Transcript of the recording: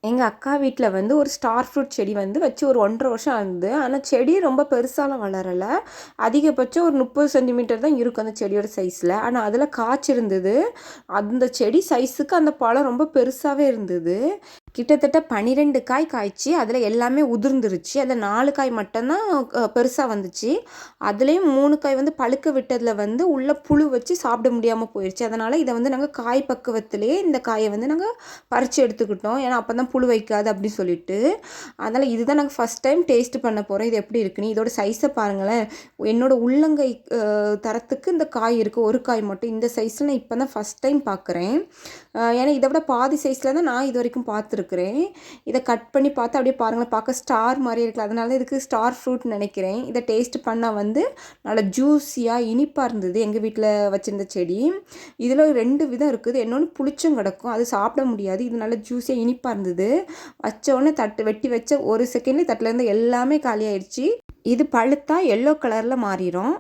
எங்கள் அக்கா வீட்டில் வந்து ஒரு ஸ்டார் ஃப்ரூட் செடி வந்து வச்சு ஒரு 1.5 வருஷம் ஆகுது. ஆனால் செடி ரொம்ப பெருசாலாம் வளரலை. அதிகபட்சம் ஒரு 30 சென்டிமீட்டர் தான் இருக்கும் அந்த செடியோட சைஸில். ஆனால் அதில் காய்ச்சிருந்தது. அந்த செடி சைஸுக்கு அந்த பழம் ரொம்ப பெருசாகவே இருந்தது. கிட்டத்தட்ட 12 காய் காய்ச்சி அதில் எல்லாமே உதிர்ந்துருச்சு. அதில் 4 காய் மட்டும்தான் பெருசாக வந்துச்சு. அதுலேயும் 3 காய் வந்து பழுக்க விட்டதில் வந்து உள்ள புழு வச்சு சாப்பிட முடியாமல் போயிடுச்சு. அதனால் இதை வந்து நாங்கள் காய் பக்குவத்திலேயே இந்த காயை வந்து நாங்கள் பறித்து எடுத்துக்கிட்டோம். ஏன்னா அப்போ தான் புழு வைக்காது அப்படின்னு சொல்லிட்டு. அதனால் இதுதான் நாங்கள் ஃபஸ்ட் டைம் டேஸ்ட் பண்ண போகிறோம். இது எப்படி இருக்குன்னு. இதோட சைஸை பாருங்களேன். என்னோட உள்ளங்கை தரத்துக்கு இந்த காய் இருக்குது. ஒரு காய் மட்டும் இந்த சைஸில் நான் இப்போ தான் ஃபஸ்ட் டைம் பார்க்குறேன். ஏன்னா இதை விட பாதி சைஸில் தான் நான் இது வரைக்கும் பார்த்துருக்குறேன். இதை கட் பண்ணி பார்த்து அப்படியே பாருங்களேன், பார்க்க ஸ்டார் மாதிரி இருக்குல்ல, அதனால தான் இதுக்கு ஸ்டார் ஃப்ரூட்னு நினைக்கிறேன். இதை டேஸ்ட் பண்ணால் வந்து நல்லா ஜூஸியாக இனிப்பாக இருந்தது. எங்கள் வீட்டில் வச்சுருந்த செடி இதில் 2 விதம் இருக்குது. இன்னொன்று புளிச்சும் கிடக்கும், அது சாப்பிட முடியாது. இது நல்லா ஜூஸியாக இனிப்பாக இருந்தது. வச்சோடனே வெட்டி வச்ச 1 செகண்ட்லேயே தட்டில் இருந்து எல்லாமே காலியாயிடுச்சு. இது பழுத்தா எல்லோ கலரில் மாறிடும்.